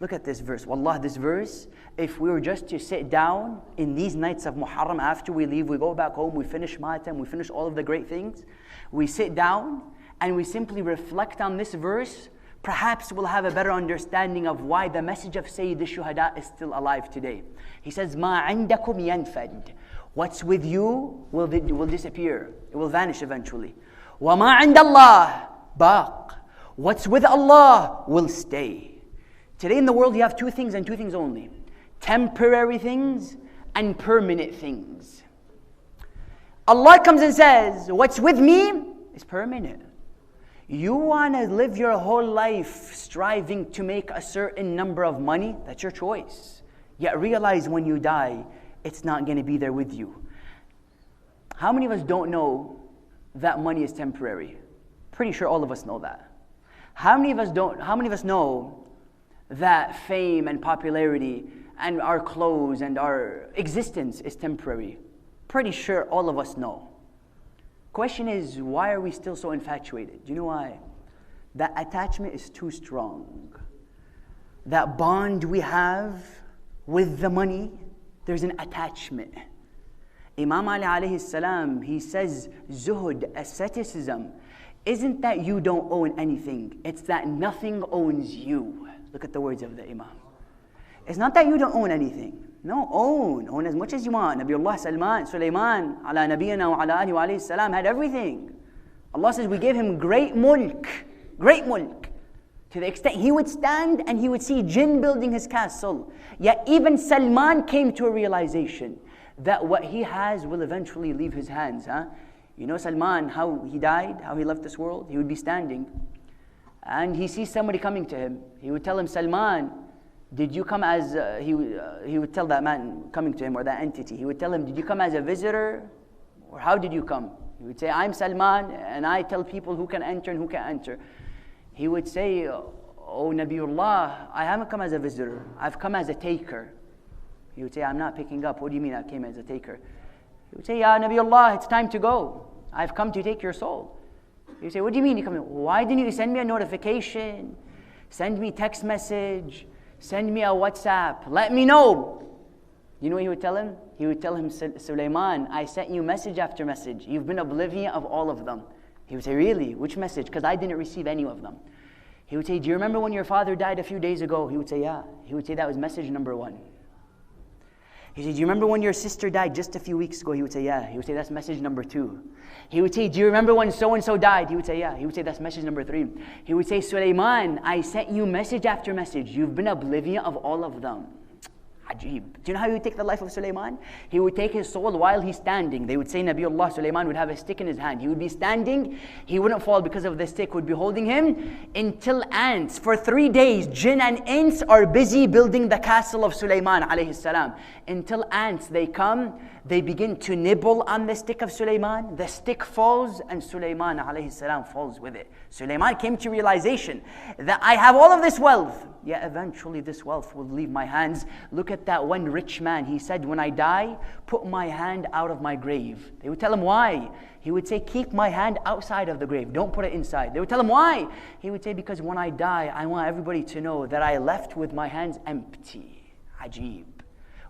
Look at this verse. Wallah, this verse, if we were just to sit down in these nights of Muharram, after we leave, we go back home, we finish Matam, we finish all of the great things, we sit down and we simply reflect on this verse, perhaps we'll have a better understanding of why the message of Sayyid al-Shuhada is still alive today. He says, مَا عِنْدَكُمْ يَنْفَدْ. What's with you will disappear. It will vanish eventually. وَمَا عِنْدَ اللَّهِ باق. What's with Allah will stay. Today in the world you have two things and two things only. Temporary things and permanent things. Allah comes and says, what's with me is permanent. You want to live your whole life striving to make a certain number of money, that's your choice. Yet realize when you die, it's not going to be there with you. How many of us don't know that money is temporary? Pretty sure all of us know that. How many of us know that fame and popularity and our clothes and our existence is temporary? Pretty sure all of us know. Question is, why are we still so infatuated? Do you know why? That attachment is too strong. That bond we have with the money, there's an attachment. Imam Ali alayhi salam, he says, zuhud, asceticism, isn't that you don't own anything, it's that nothing owns you. Look at the words of the Imam. It's not that you don't own anything. No, own as much as you want. Nabiullah Sulaiman, ala nabiyana wa ala alihi wa alayhi salam, had everything. Allah says we gave him great mulk. To the extent he would stand and he would see jinn building his castle. Yet even Salman came to a realization that what he has will eventually leave his hands. You know Salman, how he died, how he left this world? He would be standing and he sees somebody coming to him. He would tell him, Salman, did you come as, he would tell that man coming to him or that entity, he would tell him, did you come as a visitor or how did you come? He would say, I'm Salman and I tell people who can enter and who can't enter. He would say, oh Nabiullah, I haven't come as a visitor, I've come as a taker. He would say, I'm not picking up. What do you mean I came as a taker? He would say, Ya Nabiullah, it's time to go. I've come to take your soul. He would say, what do you mean you come in? Why didn't you send me a notification? Send me text message. Send me a WhatsApp. Let me know. You know what he would tell him? He would tell him, Sulaiman, I sent you message after message. You've been oblivious of all of them. He would say, really? Which message? Because I didn't receive any of them. He would say, do you remember when your father died a few days ago? He would say, yeah. He would say, that was message number 1. He said, do you remember when your sister died just a few weeks ago? He would say, yeah. He would say, that's message number 2. He would say, do you remember when so-and-so died? He would say, yeah. He would say, that's message number 3. He would say, Sulaiman, I sent you message after message. You've been oblivious of all of them. Ajib. Do you know how he would take the life of Sulaiman? He would take his soul while he's standing. They would say Nabiullah Sulaiman would have a stick in his hand. He would be standing. He wouldn't fall because of the stick. Would be holding him until ants. For 3 days, jinn and ants are busy building the castle of Sulaiman alayhi salam. Until ants, they come, they begin to nibble on the stick of Sulaiman. The stick falls and Sulaiman alayhi salam falls with it. Sulaiman came to realization that I have all of this wealth. Yeah, eventually this wealth will leave my hands. Look at that one rich man. He said, when I die, put my hand out of my grave. They would tell him why. He would say, keep my hand outside of the grave. Don't put it inside. They would tell him why. He would say, because when I die, I want everybody to know that I left with my hands empty. Ajib.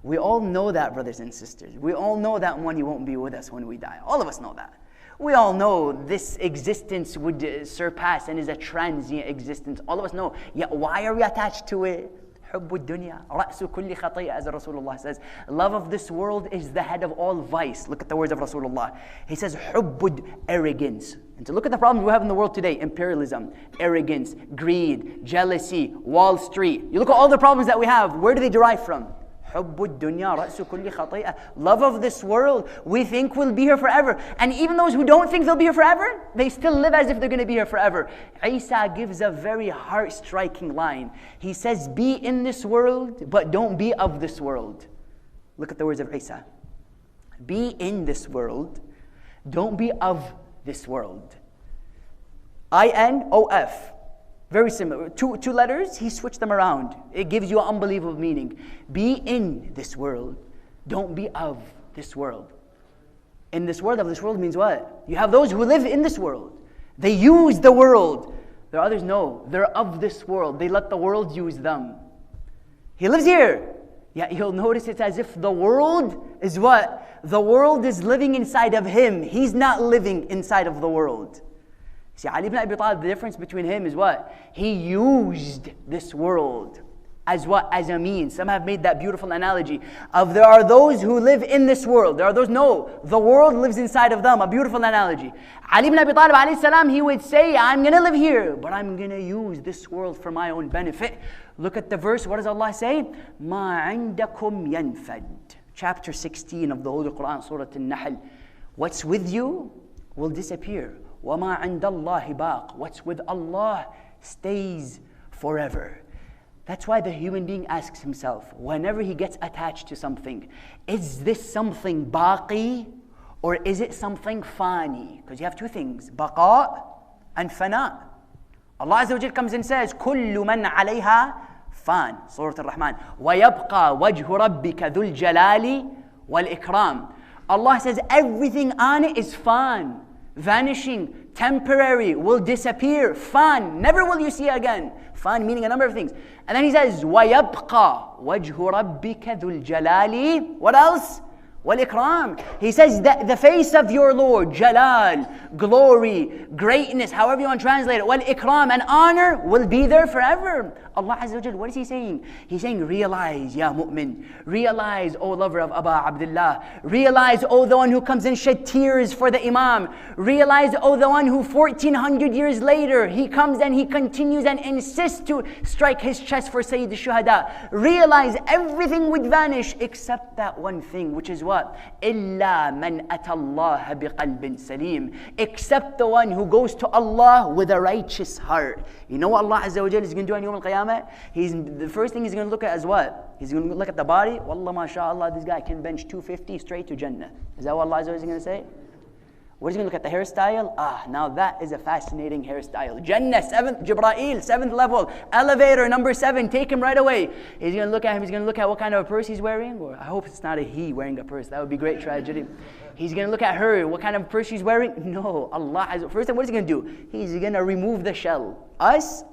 We all know that, brothers and sisters. We all know that money won't be with us when we die. All of us know that. We all know this existence would surpass and is a transient existence. All of us know. Yet why are we attached to it? حب الدنيا رأس كل خطيئة, as Rasulullah says. Love of this world is the head of all vice. Look at the words of Rasulullah. He says حب arrogance. And to look at the problems we have in the world today: imperialism, arrogance, greed, jealousy, Wall Street. You look at all the problems that we have. Where do they derive from? حب الدنيا رأس كل خطيئة. Love of this world, we think we'll be here forever. And even those who don't think they'll be here forever, they still live as if they're going to be here forever. Isa gives a very heart-striking line. He says, be in this world, but don't be of this world. Look at the words of Isa. Be in this world, don't be of this world. I-N-O-F. Very similar. Two letters, he switched them around. It gives you an unbelievable meaning. Be in this world. Don't be of this world. In this world, of this world means what? You have those who live in this world. They use the world. There are others, no. They're of this world. They let the world use them. He lives here. Yet you'll notice it's as if the world is what? The world is living inside of him. He's not living inside of the world. See, Ali ibn Abi Talib, the difference between him is what? He used this world as what? As a means. Some have made that beautiful analogy of there are those who live in this world. There are those, no, the world lives inside of them. A beautiful analogy. Ali ibn Abi Talib alayhi salam, he would say, I'm going to live here, but I'm going to use this world for my own benefit. Look at the verse. What does Allah say? مَا عِنْدَكُمْ يَنْفَدْ. Chapter 16 of the Holy Quran, Surah Al-Nahl. What's with you will disappear. وَمَا عِنْدَ اللَّهِ بَاقٍ. What's with Allah stays forever. That's why the human being asks himself, whenever he gets attached to something, is this something baqi or is it something fani? Because you have two things, baqa and fana. Allah Azza wa Jal comes and says, كُلُّ مَنْ عَلَيْهَا fan. Surah Al-Rahman. وَيَبْقَى وَجْهُ رَبِّكَ ذُو الْجَلَالِ وَالْإِكْرَامِ. Allah says everything on it is fan. Vanishing, temporary, will disappear. Fan, never will you see again. Fan meaning a number of things. And then he says, وَيَبْقَى وَجْهُ رَبِّكَ ذُو الْجَلَالِ. What else? وَالْإِكْرَامِ. He says that the face of your Lord, Jalal, glory, greatness, however you want to translate it, وَالْإِكْرَامِ, and honor will be there forever. Allah Azza wa Jal, what is He saying? He's saying, realize, ya mu'min. Realize, O lover of Aba Abdullah. Realize, O the one who comes and shed tears for the Imam. Realize, O the one who 1400 years later, he comes and he continues and insists to strike his chest for Sayyid al-Shuhada. Realize everything would vanish except that one thing, which is what? إِلَّا مَنْ أَتَى اللَّهَ بِقَلْبٍ سَلِيمٍ. Except the one who goes to Allah with a righteous heart. You know what Allah Azza wa Jal is going to do on Yawm al-Qiyamah? The first thing He's going to look at is what? He's going to look at the body. Wallah, mashallah, this guy can bench 250 straight to Jannah. Is that what Allah Azza wa Jal is going to say? What is he going to look at? The hairstyle? Now that is a fascinating hairstyle. Jannah, 7th, Jibreel, 7th level, elevator, number 7, take him right away. He's going to look at him, he's going to look at what kind of a purse he's wearing. Or I hope it's not a he wearing a purse. That would be great tragedy. He's going to look at her, what kind of purse she's wearing. No, Allah, first time, what is he going to do? He's going to remove the shell. Us?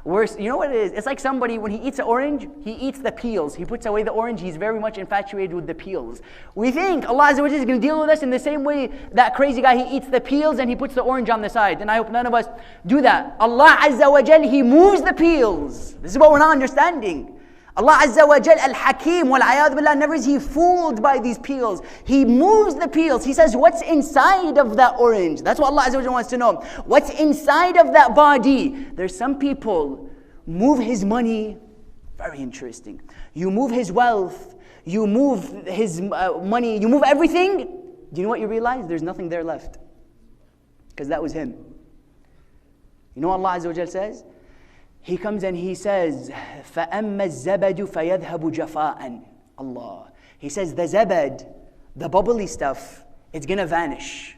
Worse. You know what it is? It's like somebody, when he eats an orange, he eats the peels. He puts away the orange. He's very much infatuated with the peels. We think Allah Azza wa Jalla is going to deal with us in the same way that crazy guy, he eats the peels and he puts the orange on the side. And I hope none of us do that. Allah Azza wa Jalla, He moves the peels. This is what we're not understanding. Allah Azza wa Jal, Al-Hakim, wal-ayad billah, never is He fooled by these peels. He moves the peels. He says, what's inside of that orange? That's what Allah Azza wa Jal wants to know. What's inside of that body? There's some people, move his money, very interesting. You move his wealth, you move his money, you move everything. Do you know what you realize? There's nothing there left. Because that was him. You know what Allah Azza wa Jal says? He comes and He says, فَأَمَّا الزَّبَدُ فَيَذْهَبُ جَفَاءً. Allah. He says the zabad, the bubbly stuff, it's going to vanish.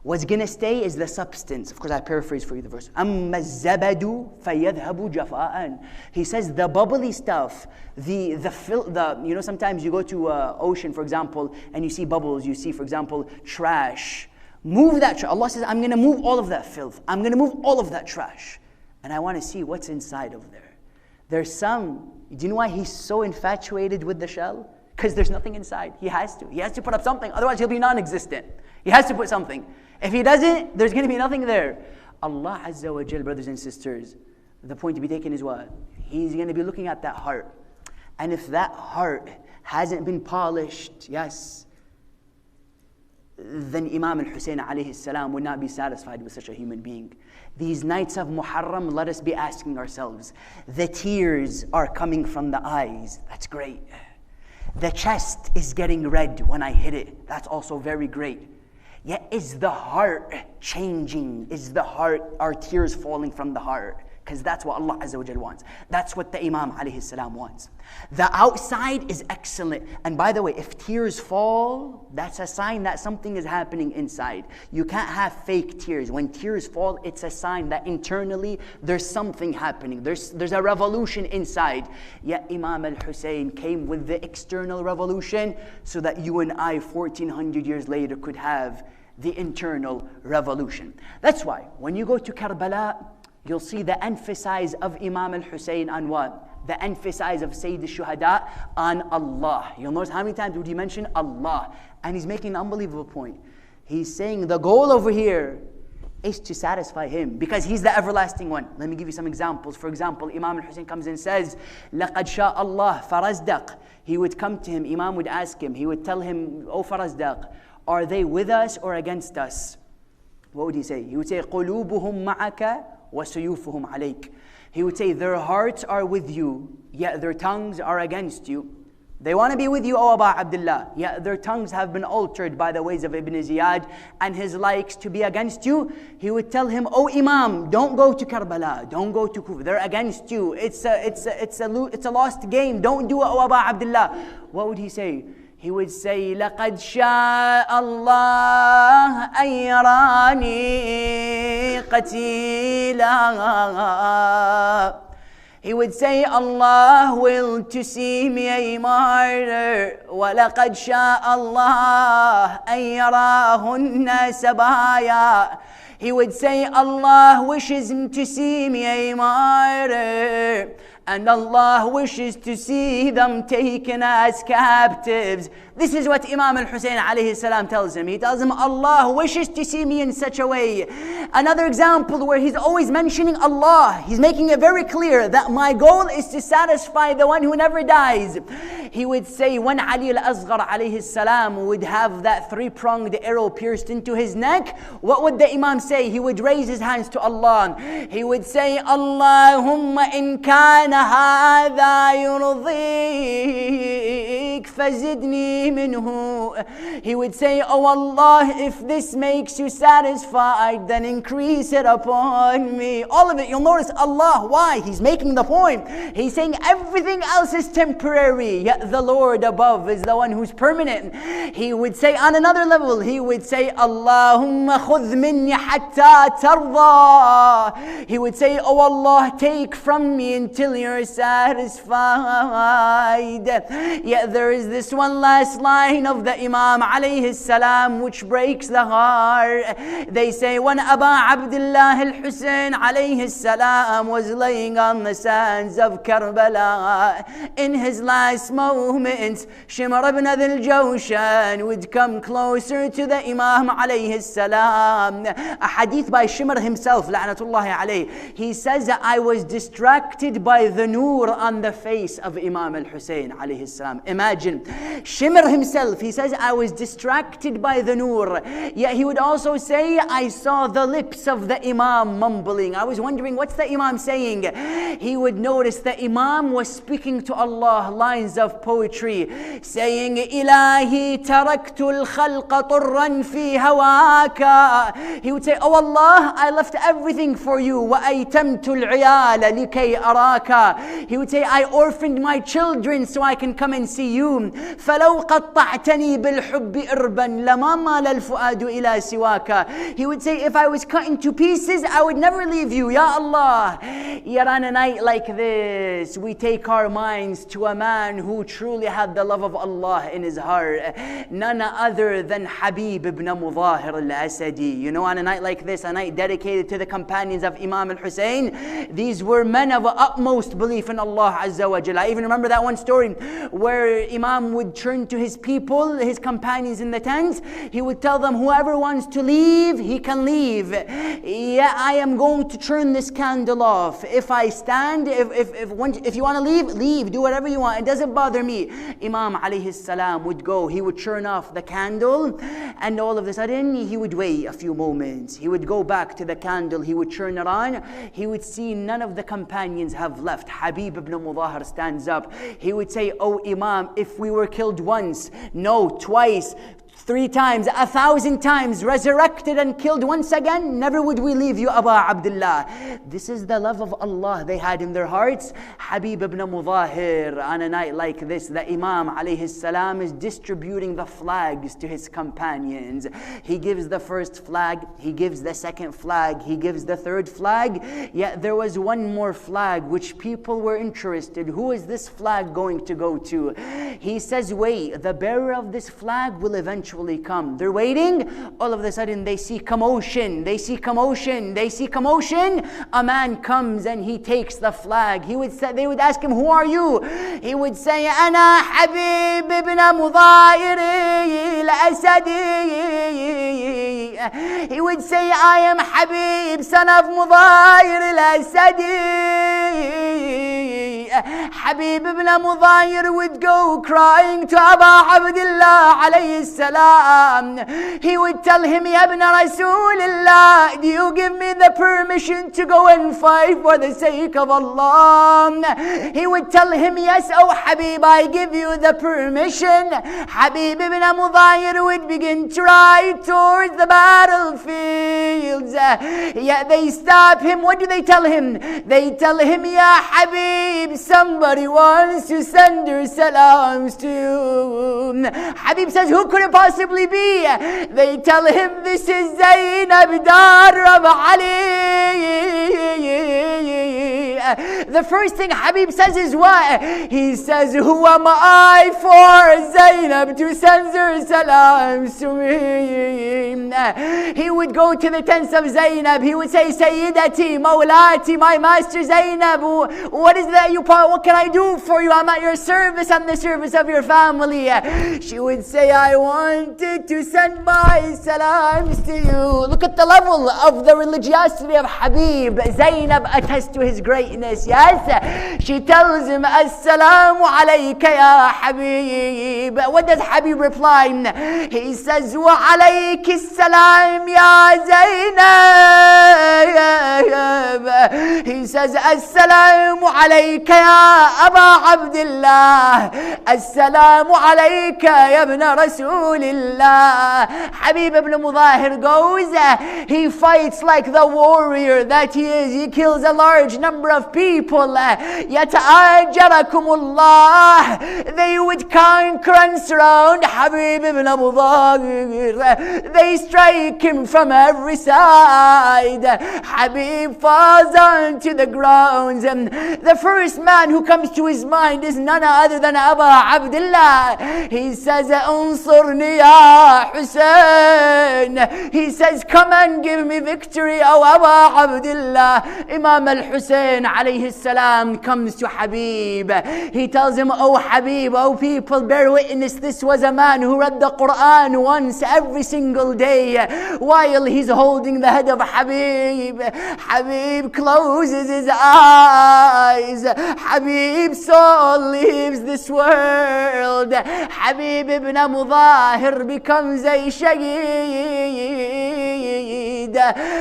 What's going to stay is the substance. Of course, I paraphrase for you the verse. أَمَّا الزَّبَدُ فَيَذْهَبُ جَفَاءً. He says the bubbly stuff, you know, sometimes you go to ocean, for example, and you see bubbles, you see, for example, trash. Move that trash. Allah says, I'm going to move all of that filth. I'm going to move all of that trash. And I want to see what's inside of there. There's some, do you know why He's so infatuated with the shell? Because there's nothing inside. He has to put up something, otherwise he'll be non-existent. He has to put something. If he doesn't, there's going to be nothing there. Allah Azza wa Jal, brothers and sisters, the point to be taken is what? He's going to be looking at that heart. And if that heart hasn't been polished, yes, then Imam Al-Husaini alayhi salam would not be satisfied with such a human being. These nights of Muharram, let us be asking ourselves, the tears are coming from the eyes. That's great. The chest is getting red when I hit it. That's also very great. Yet is the heart changing? Is the heart, are tears falling from the heart? Because that's what Allah Azza wa Jal wants. That's what the Imam alayhi salam wants. The outside is excellent. And by the way, if tears fall, that's a sign that something is happening inside. You can't have fake tears. When tears fall, it's a sign that internally there's something happening. There's a revolution inside. Yet Imam al-Hussein came with the external revolution so that you and I 1400 years later could have the internal revolution. That's why when you go to Karbala, you'll see the emphasis of Imam al-Hussein on what? The emphasis of Sayyid al-Shuhada on Allah. You'll notice how many times would he mention Allah? And he's making an unbelievable point. He's saying the goal over here is to satisfy Him because He's the everlasting one. Let me give you some examples. For example, Imam al-Hussein comes and says, لَقَدْ شَاءَ اللَّهُ فَرَزْدَقْ. He would come to him, Imam would ask him, he would tell him, O Farazdaq, are they with us or against us? What would he say? He would say, قُلُوبُهُمْ مَعَكَ وَسُيُوفُهُمْ عَلَيْكَ. He would say, their hearts are with you, yet their tongues are against you. They want to be with you, O Aba Abdullah, yet their tongues have been altered by the ways of Ibn Ziyad and his likes to be against you. He would tell him, O Imam, don't go to Karbala, don't go to Kufa, they're against you. It's a lost game, don't do it, O Aba Abdullah. What would he say? He would say, لَقَدْ شَاءَ اللَّهُ أَن يَرَانِي قَتِيلًا. He would say, Allah will to see me a martyr. وَلَقَدْ شَاءَ اللَّهُ أَن يَرَاهُ النَّاسَ بَهَايًا. He would say, Allah wishes to see me a martyr. And Allah wishes to see them taken as captives. This is what Imam al-Hussein alayhi salam tells him. He tells him, Allah wishes to see me in such a way. Another example where he's always mentioning Allah. He's making it very clear that my goal is to satisfy the one who never dies. He would say, when Ali al-Asghar alayhi salam would have that three-pronged arrow pierced into his neck, what would the Imam say? He would raise his hands to Allah. He would say, Allahumma in kana هذا يرضيك فزدني منه. He would say, oh Allah, if this makes you satisfied, then increase it upon me. All of it, you'll notice Allah. Why? He's making the point. He's saying everything else is temporary, yet the Lord above is the one who's permanent. He would say on another level, he would say, Allahumma khudh minni hatta tarda. He would say, oh Allah, take from me until you're satisfied. Yet there is this one last line of the Imam alayhi salam which breaks the heart. They say when Abu Abdullah al-Husain alayhi salam was laying on the sands of Karbala, in his last moments, Shimr ibn Dhil Jawshan would come closer to the Imam alayhi salam. A hadith by Shimr himself, la'natullahi alayhi. He says that I was distracted by the noor on the face of Imam al-Husain alayhi salam. Imagine, Shimr himself, he says I was distracted by the noor. Yet he would also say, I saw the lips of the Imam mumbling. I was wondering, what's the Imam saying? He would notice the Imam was speaking to Allah, lines of poetry, saying, Ilahi taraktu al-khalqa turran fi hawaka. He would say, oh Allah, I left everything for you. Wa aytamtu al-'iyala likay araka. He would say, I orphaned my children so I can come and see you. فلو قطعتني بالحب إربا لما مال الفؤاد إلى سواك. He would say, if I was cut into pieces, I would never leave you, Ya Allah. Yet on a night like this, we take our minds to a man who truly had the love of Allah in his heart, none other than Habib ibn Mudahir al-Asadi. You know, on a night like this, a night dedicated to the companions of Imam al-Husain, these were men of utmost belief in Allah Azza wa Jalla. I even remember that one story where Imam would turn to his people, his companions in the tents. He would tell them, whoever wants to leave, he can leave. Yeah, I am going to turn this candle off. If I stand, if you want to leave, leave, do whatever you want. It doesn't bother me. Imam alayhi salam would go, he would turn off the candle, and all of a sudden, he would wait a few moments. He would go back to the candle, he would turn it on. He would see none of the companions have left. Habib ibn Mudahir stands up. He would say, oh Imam, if we were killed once, no, twice, 3 times, 1,000 times, resurrected and killed once again, never would we leave you, Abu Abdullah. This is the love of Allah they had in their hearts. Habib ibn Mudahir, on a night like this, the Imam alayhi salam is distributing the flags to his companions. He gives the first flag, he gives the second flag, he gives the third flag. Yet there was one more flag which people were interested. Who is this flag going to go to? He says, wait, the bearer of this flag will eventually come. They're waiting. All of a sudden they see commotion. They see commotion. They see commotion. A man comes and he takes the flag. They would ask him, who are you? He would say, Ana Habib ibn Mudahir al-Asadi. He would say, I am Habib, son of Mudahir al-Asadi. Habib ibn Mudahir would go crying to Abu Abdullah alayhi salam. He would tell him, Ya ibn Rasulullah, do you give me the permission to go and fight for the sake of Allah? He would tell him, yes, oh Habib, I give you the permission. Habib ibn Mudahir would begin to ride towards the battlefields. Yet they stop him. What do they tell him? They tell him, Ya Habib, somebody wants to send their salams to you. Habib says, who could it possibly be? They tell him, this is Zainab Dar of Ali. The first thing Habib says is what? He says, who am I for Zainab to send her salams to me? He would go to the tents of Zainab. He would say, Sayyidati, Mawlati, my master Zainab, what is that what can I do for you? I'm at your service. I'm the service of your family. She would say, I wanted to send my salams to you. Look at the level of the religiosity of Habib. Zainab attests to his greatness. Yes, she tells him, Assalamu alayka ya Habib. What does Habib reply? He says, Wa alayki As-salam ya Zainab. He says, As-salamu alayka ya Aba Abdullah. As-salamu alayka ya ibn Rasulillah. Habib ibn Mudahir goes, he fights like the warrior that he is. He kills a large number of people. Yata'ajarakumullah. They would conquer and surround Habib ibn Mudahir. They strike him from every side. Habib falls onto the ground. The first man who comes to his mind is none other than Abu Abdullah. He says, Unsurni ya Hussein. He says, come and give me victory, O Abu Abdullah. Imam al-Hussein alayhi salam comes to Habib. He tells him, O Habib, O people, bear witness, this was a man who read the Quran once every single day while he's holding the head of Habib. Habib closes his eyes. Habib's soul leaves this world. Habib ibn Mudahir becomes a shaheed.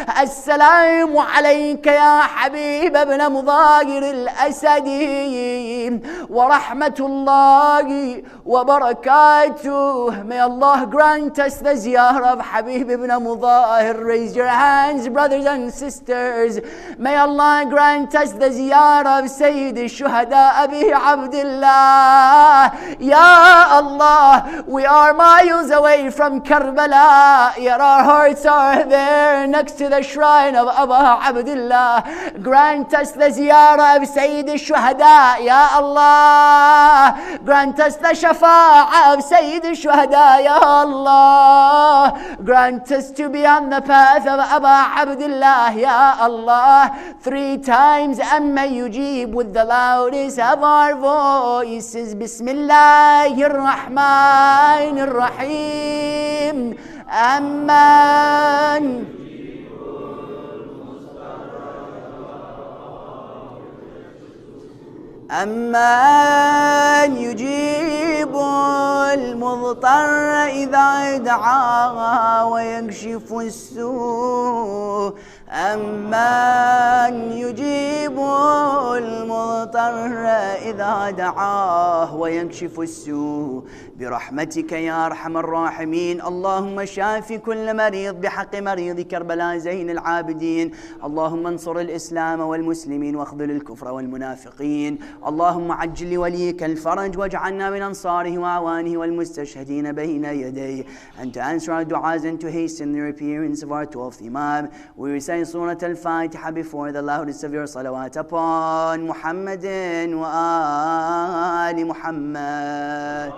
Assalamu alayka ya Habib ibn Mudahir al-Asadi wa rahmatullahi wa barakatuh. May Allah grant us the ziyarah of Habib ibn Mudahir. Raise your hands, brothers and sisters. May Allah grant us the ziyarah of Sayyid al-Shuhada Abi Abdullah. Ya Allah, we are miles away from Karbala, yet our hearts are there next to the shrine of Abu Abdullah. Grant us the ziyarah of Sayyid al-Shuhada, Ya Allah. Grant us the shafa'ah of Sayyid al-Shuhada, Ya Allah. Grant us to be on the path of Abu Abdullah, Ya Allah. 3 times, and may you jeeb with the loudest of our voices. Bismillahir Rahmanir Rahim. Amman. أمن يجيب المضطر إذا دعاه ويكشف السوء. أمن يجيب المضطر إذا دعاه ويكشف السوء برحمتك يا أرحم الراحمين. اللهم شاف كل مريض بحق مريض كربلاء زين العابدين. اللهم انصر الإسلام والمسلمين واخذل الكفر والمنافقين. اللهم عجل لوليك الفرج واجعلنا من أنصاره وأعوانه والمستشهدين بين يديه. And to answer our du'as and to hasten the appearance of our 12th Imam, we recite Surah Al-Fatiha before the loudest of your salawat upon Muhammadin wa Ali Muhammad.